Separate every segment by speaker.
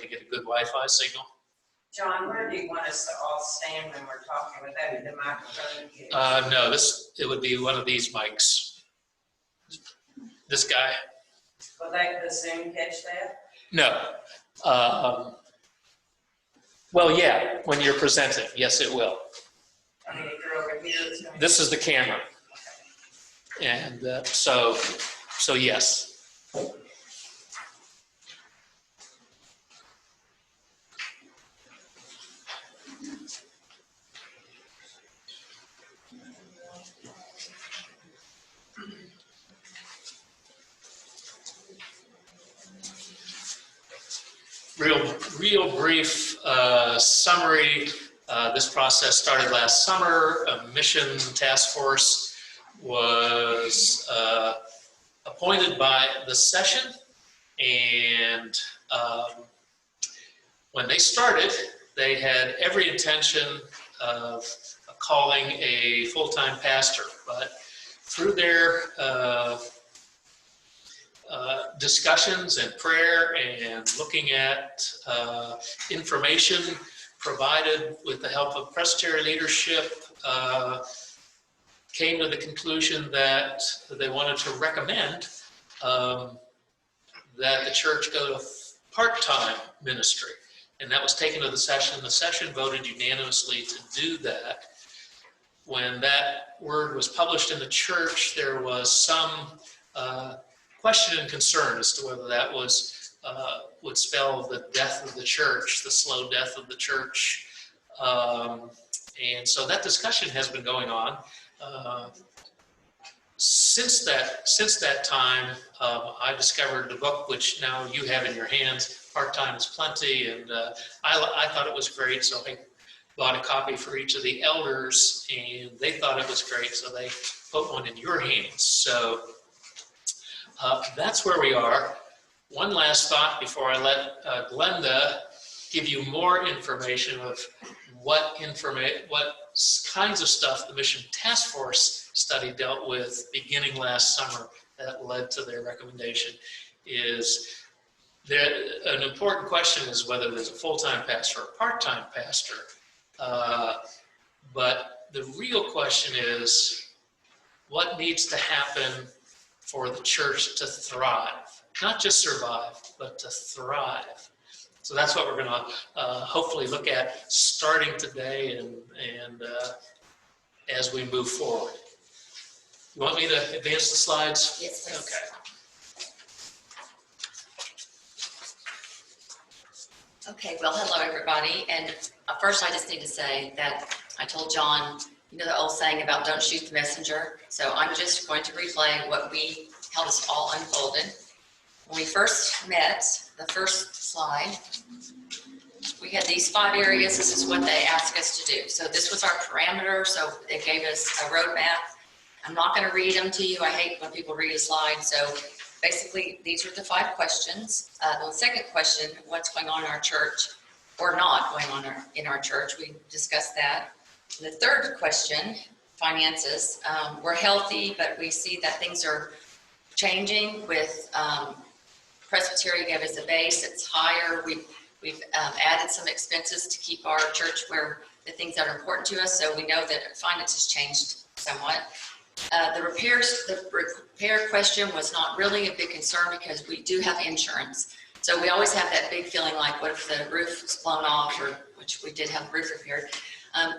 Speaker 1: to get a good Wi-Fi signal.
Speaker 2: John, where do you want us to all stand when we're talking? Would that be the microphone?
Speaker 1: No, it would be one of these mics. This guy.
Speaker 2: Will the Zoom catch that?
Speaker 1: No. Well, yeah, when you're presenting, yes, it will.
Speaker 2: I mean, if you're over here, it's going to...
Speaker 1: This is the camera. And so yes. Real brief summary. This process started last summer. A mission task force was appointed by the session, and when they started, they had every intention of calling a full-time pastor, but through their discussions and prayer and looking at information provided with the help of presbytery leadership, came to the conclusion that they wanted to recommend that the church go to part-time ministry. And that was taken to the session. The session voted unanimously to do that. When that word was published in the church, there was some question and concern as to whether that would spell the death of the church, the slow death of the church. And so that discussion has been going on. Since that time, I discovered the book, which now you have in your hands, Part-Time is Plenty, and I thought it was great, so I bought a copy for each of the elders, and they thought it was great, so they put one in your hands. So that's where we are. One last thought before I let Glenda give you more information of what kinds of stuff the Mission Task Force study dealt with beginning last summer that led to their recommendation. Is there an important question is whether there's a full-time pastor or a part-time pastor, but the real question is what needs to happen for the church to thrive, not just survive, but to thrive. So that's what we're going to hopefully look at starting today and as we move forward. You want me to advance the slides?
Speaker 3: Yes, please.
Speaker 1: Okay.
Speaker 3: Okay, well, hello, everybody. And first, I just need to say that I told John, you know the old saying about don't shoot the messenger. So I'm just going to replay how this all unfolded. When we first met, the first slide, we had these 5 areas. This is what they asked us to do. So this was our parameter. So it gave us a roadmap. I'm not going to read them to you. I hate when people read a slide. So basically, these are the 5 questions. The second question, what's going on in our church or not going on in our church? We discussed that. The third question, finances. We're healthy, but we see that things are changing with Presbytery gave us a base. It's higher. We've added some expenses to keep our church where the things that are important to us. So we know that finances changed somewhat. The repair question was not really a big concern because we do have insurance. So we always have that big feeling like, what if the roof is blown off, or which we did have the roof repaired.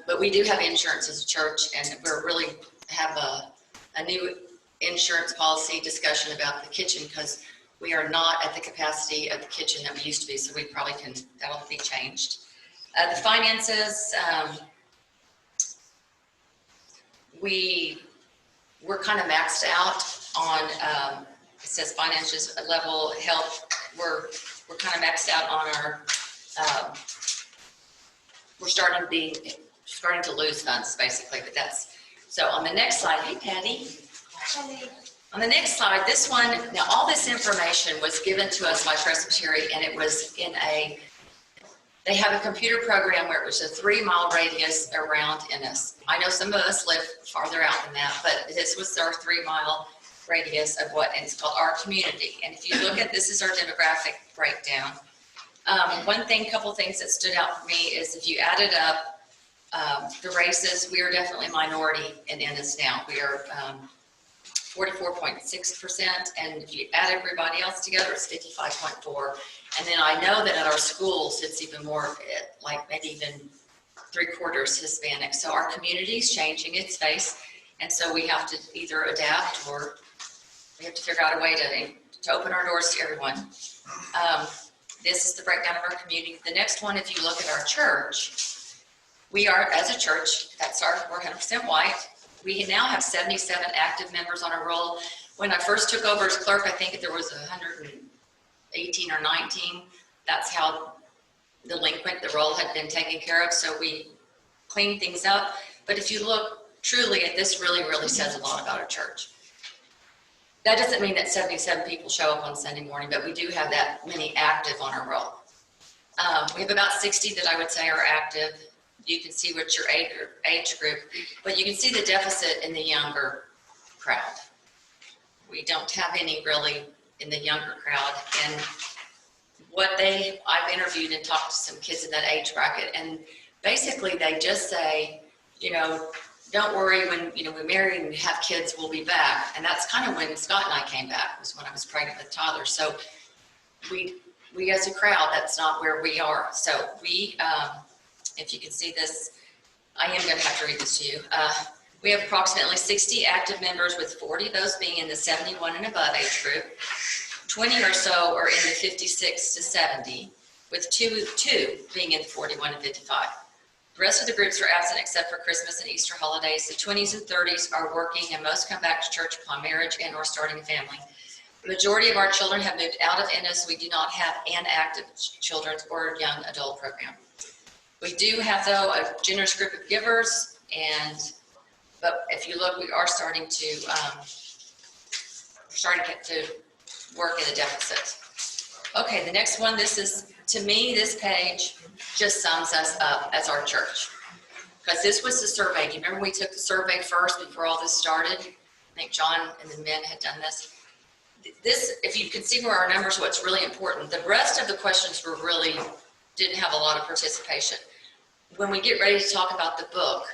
Speaker 3: But we do have insurance as a church, and we're really have a new insurance policy discussion about the kitchen because we are not at the capacity of the kitchen that we used to be. So we probably that'll be changed. The finances, we're kind of maxed out on, it says finances level health. We're kind of maxed out on our, we're starting to lose funds basically, but that's, so on the next slide, hey Patty. Hi. On the next slide, this one, now all this information was given to us by Presbytery, and it was they have a computer program where it was a 3-mile radius around Ennis. I know some of us live farther out than that, but this was our 3-mile radius of and it's called Our Community. And if you look at, this is our demographic breakdown. Couple things that stood out for me is if you added up the races, we are definitely minority in Ennis now. We are 44.6%, and if you add everybody else together, it's 55.4%. And then I know that at our schools, it's even more, like maybe even 3/4 Hispanic. So our community is changing its face, and so we have to either adapt or we have to figure out a way to open our doors to everyone. This is the breakdown of our community. The next one, if you look at our church, we are, as a church, we're 100% white. We now have 77 active members on our roll. When I first took over as clerk, I think there was 118 or 19. That's how delinquent the roll had been taken care of. So we cleaned things up. But if you look truly at this, really says a lot about our church. That doesn't mean that 77 people show up on Sunday morning, but we do have that many active on our roll. We have about 60 that I would say are active. You can see what's your age group, but you can see the deficit in the younger crowd. We don't have any really in the younger crowd. And I've interviewed and talked to some kids in that age bracket, and basically they just say, don't worry, when we marry and have kids, we'll be back. And that's kind of when Scott and I came back, was when I was pregnant with Tyler. So we as a crowd, that's not where we are. So we, if you can see this, I am going to have to read this to you. We have approximately 60 active members, with 40 of those being in the 71 and above age group. 20 or so are in the 56 to 70, with two being in 41 and 55. The rest of the groups are absent except for Christmas and Easter holidays. The 20s and 30s are working, and most come back to church upon marriage and or starting a family. The majority of our children have moved out of Ennis. We do not have an active children's or young adult program. We do have, though, a generous group of givers, but if you look, we are starting to get to work in a deficit. Okay, the next one, this is, to me, this page just sums us up as our church. Because this was the survey. Do you remember we took the survey first before all this started? I think John and the men had done this. This, if you can see where our numbers, what's really important, the rest of the questions didn't have a lot of participation. When we get ready to talk about the book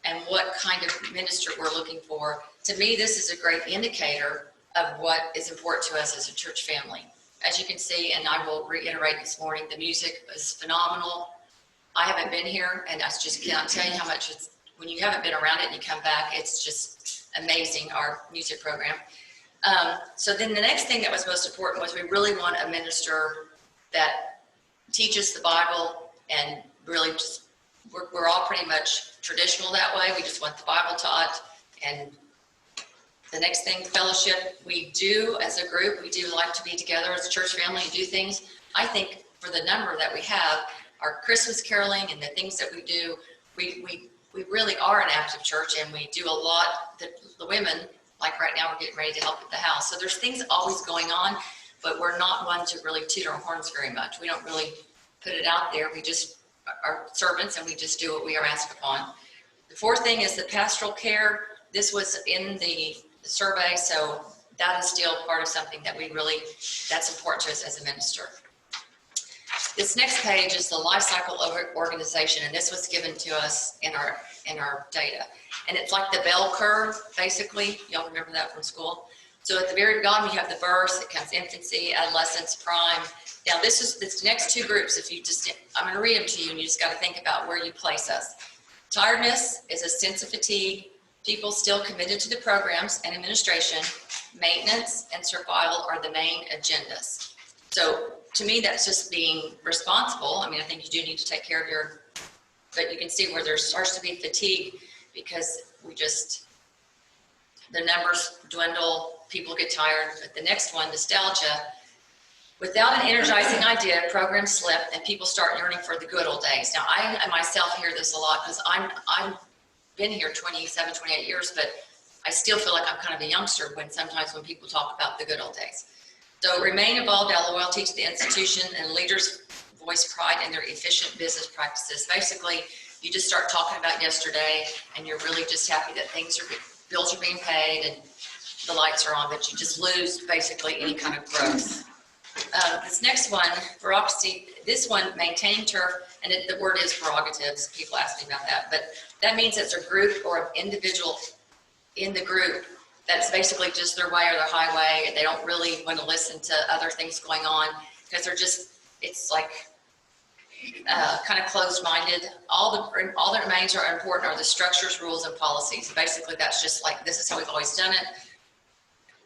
Speaker 3: and what kind of minister we're looking for, to me, this is a great indicator of what is important to us as a church family. As you can see, and I will reiterate this morning, the music is phenomenal. I haven't been here, and I just cannot tell you how much when you haven't been around it and you come back, it's just amazing, our music program. So then the next thing that was most important was we really want a minister that teaches the Bible, and really just, we're all pretty much traditional that way. We just want the Bible taught. And the next thing, fellowship. We do, as a group, we do like to be together as a church family and do things. I think for the number that we have, our Christmas caroling and the things that we do, we really are an active church, and we do a lot. The women, like right now, we're getting ready to help at the house. So there's things always going on, but we're not one to really toot our horns very much. We don't really put it out there. We just are servants, and we just do what we are asked upon. The fourth thing is the pastoral care. This was in the survey, so that is still part of something that that's important to us as a minister. This next page is the life cycle organization, and this was given to us in our data. And it's like the bell curve, basically. Y'all remember that from school? So at the very bottom, you have the birth, it comes infancy, adolescence, prime. Now this next two groups, I'm going to read them to you, and you just got to think about where you place us. Tiredness is a sense of fatigue. People still committed to the programs and administration. Maintenance and survival are the main agendas. So to me, that's just being responsible. I mean, I think you do need to take care of but you can see where there starts to be fatigue, because the numbers dwindle, people get tired. But the next one, nostalgia. Without an energizing idea, programs slip and people start yearning for the good old days. Now, I myself hear this a lot, because I'm been here 27, 28 years, but I still feel like I'm kind of a youngster sometimes when people talk about the good old days. So remain involved, our loyalty to the institution, and leaders voice pride in their efficient business practices. Basically, you just start talking about yesterday, and you're really just happy that bills are being paid and the lights are on, but you just lose basically any kind of growth. This next one, bureaucracy, this one, maintain turf, and the word is prerogatives. People ask me about that, but that means it's a group or an individual in the group that's basically just their way or their highway, and they don't really want to listen to other things going on because they're just, it's like kind of closed-minded. All that remains are important are the structures, rules, and policies. Basically, that's just like, this is how we've always done it.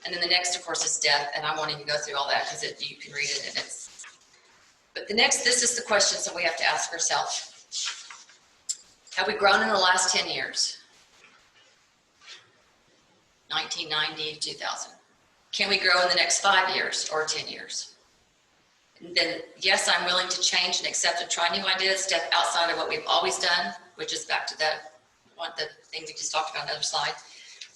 Speaker 3: And then the next, of course, is death, and I won't even go through all that because you can read it, and it's. But the next, this is the questions that we have to ask ourselves. Have we grown in the last 10 years? 1990 to 2000. Can we grow in the next 5 years or 10 years? And then, yes, I'm willing to change and accept and try new ideas, step outside of what we've always done, which is back to that one, the thing we just talked about on the other slide.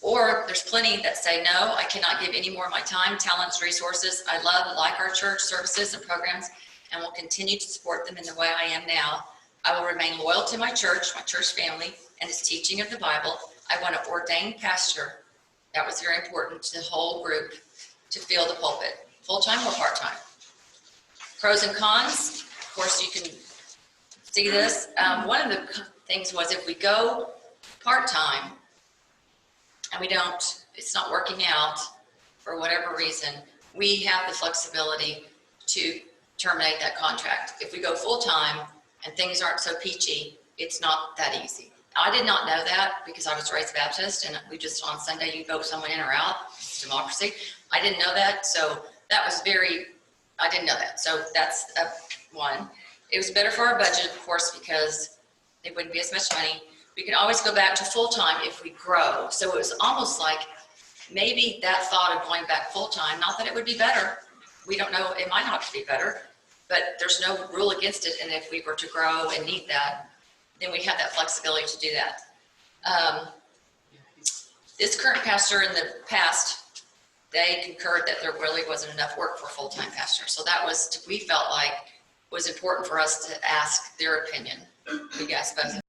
Speaker 3: Or there's plenty that say, no, I cannot give any more of my time, talents, resources. I love and like our church services and programs and will continue to support them in the way I am now. I will remain loyal to my church family, and its teaching of the Bible. I want to ordain pastor. That was very important to the whole group to fill the pulpit, full-time or part-time. Pros and cons, of course, you can see this. One of the things was if we go part-time, and it's not working out for whatever reason, we have the flexibility to terminate that contract. If we go full-time and things aren't so peachy, it's not that easy. I did not know that because I was raised Baptist and we just on Sunday you vote someone in or out. It's democracy. I didn't know that, so that was I didn't know that. So that's one. It was better for our budget, of course, because it wouldn't be as much money. We could always go back to full-time if we grow. So it was almost like maybe that thought of going back full-time, not that it would be better. We don't know, it might not be better, but there's no rule against it. And if we were to grow and need that, then we have that flexibility to do that. This current pastor in the past, they concurred that there really wasn't enough work for a full-time pastor. So that was, we felt like was important for us to ask their opinion. We asked both